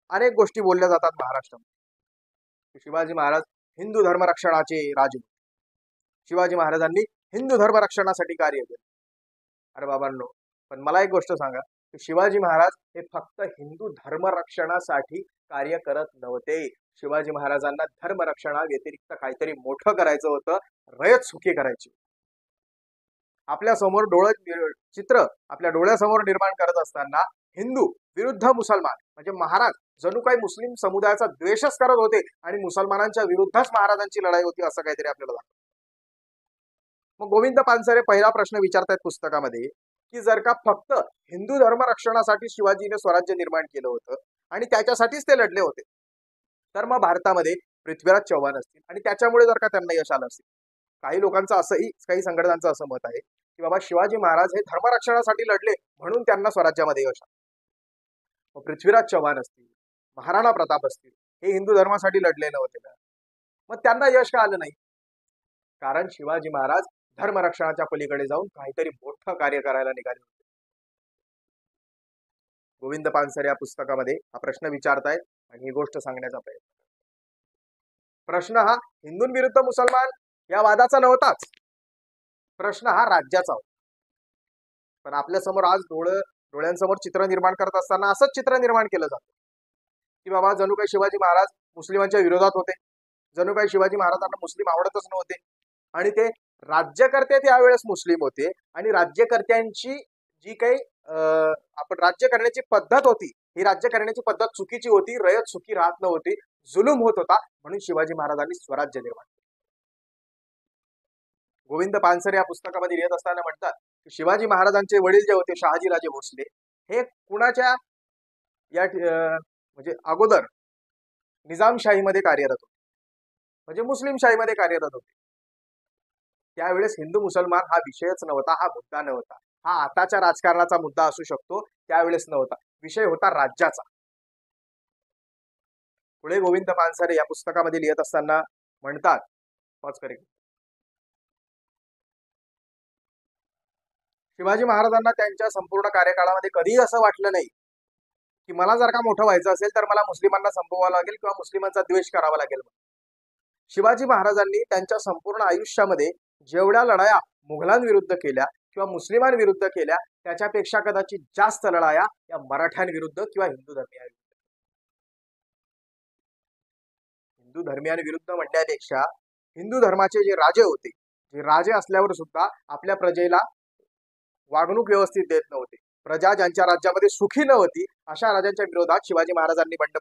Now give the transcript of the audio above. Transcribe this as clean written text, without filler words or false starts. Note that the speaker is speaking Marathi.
अनेक गोष्टी बोलल्या जातात महाराष्ट्रामध्ये. शिवाजी महाराज हिंदू धर्म रक्षणाचे राजे. शिवाजी महाराजांनी हिंदू धर्म रक्षणासाठी कार्य केले. अरे बाबांनो, पण मला एक गोष्ट सांगा की शिवाजी महाराज हे फक्त हिंदू धर्म रक्षणासाठी कार्य करत नव्हते. शिवाजी महाराजांना धर्म रक्षणा व्यतिरिक्त काहीतरी मोठं करायचं होतं, रयत सुखी करायची. आपल्या समोर चित्र आपल्या डोळ्यासमोर निर्माण करत असताना हिंदू विरुद्ध मुसलमान म्हणजे महाराज जणू काही मुस्लिम समुदायाचा द्वेषच करत होते आणि मुसलमानांच्या विरुद्धच महाराजांची लढाई होती असं काहीतरी आपल्याला दाखवतं. मग गोविंद पानसरे पहिला प्रश्न विचारतायत पुस्तकामध्ये की जर का फक्त हिंदू धर्म रक्षणासाठी शिवाजीने स्वराज्य निर्माण केलं होतं आणि त्याच्यासाठीच ते लढले होते, तर मग भारतामध्ये पृथ्वीराज चव्हाण असतील आणि त्याच्यामुळे जर का त्यांना यश आलं असेल. काही लोकांचं असंही, काही संघटनांचं असं मत आहे की बाबा शिवाजी महाराज हे धर्मरक्षणासाठी लढले म्हणून त्यांना स्वराज्यामध्ये यश आलं. मग पृथ्वीराज चव्हाण असतील, महाराणा प्रताप असतील, हे हिंदू धर्मासाठी लढले नव्हते का? मग त्यांना यश का आलं नाही? कारण शिवाजी महाराज धर्मरक्षणाच्या पलीकडे जाऊन काहीतरी मोठं कार्य करायला निघाले होते. गोविंद पानसरे या पुस्तकामध्ये हा प्रश्न विचारतायत आणि ही गोष्ट सांगण्याचा प्रयत्न. प्रश्न हा हिंदूंविरुद्ध मुसलमान या वादाचा नव्हताच, प्रश्न हा राज्याचा होता. पण आपल्या समोर आज डोळ्यांसमोर चित्र निर्माण करत असताना असंच चित्र निर्माण केलं जातं की बाबा जणू काही शिवाजी महाराज मुस्लिमांच्या विरोधात होते, जणू काही शिवाजी महाराजांना मुस्लिम आवडतच नव्हते आणि ते राज्यकर्ते त्यावेळेस मुस्लिम होते आणि राज्यकर्त्यांची जी काही आपण राज्य करण्याची पद्धत होती, ही राज्य करण्याची पद्धत चुकीची होती, रयत सुखी राहत नव्हती, जुलूम होत होता, म्हणून शिवाजी महाराजांनी स्वराज्य निर्माण केलं. गोविंद पानसरे या पुस्तकामध्ये लिहित असताना म्हणतात की शिवाजी महाराजांचे वडील जे होते शहाजीराजे भोसले हे कुणाच्या या म्हणजे अगोदर निजामशाहीमध्ये कार्यरत होते, म्हणजे मुस्लिमशाहीमध्ये कार्यरत होते. त्यावेळेस हिंदू मुसलमान हा विषयच नव्हता, हा मुद्दा नव्हता. हा आताच्या राजकारणाचा मुद्दा असू शकतो, त्यावेळेस नव्हता. विषय होता राज्याचा. पुढे गोविंद पानसरे या पुस्तकामध्ये लिहित असताना म्हणतात, शिवाजी महाराजांना त्यांच्या संपूर्ण कार्यकाळामध्ये कधीही असं वाटलं नाही की मला जर का मोठं व्हायचं असेल तर मला मुस्लिमांना संपवावं लागेल किंवा मुस्लिमांचा द्वेष करावा लागेल. शिवाजी महाराजांनी त्यांच्या संपूर्ण आयुष्यामध्ये जेवढ्या लढाया मुघलांविरुद्ध केल्या किंवा मुस्लिमांविरुद्ध केल्या त्याच्यापेक्षा कदाचित जास्त लढाया या मराठ्यांविरुद्ध किंवा हिंदू धर्मियांविरुद्ध म्हणण्यापेक्षा हिंदू धर्माचे जे राजे होते, जे राजे असल्यावर सुद्धा आपल्या प्रजेला वागणूक व्यवस्थित देत नव्हते, प्रजा ज्यांच्या राज्यामध्ये सुखी नव्हती अशा राजांच्या विरोधात शिवाजी महाराजांनी बंड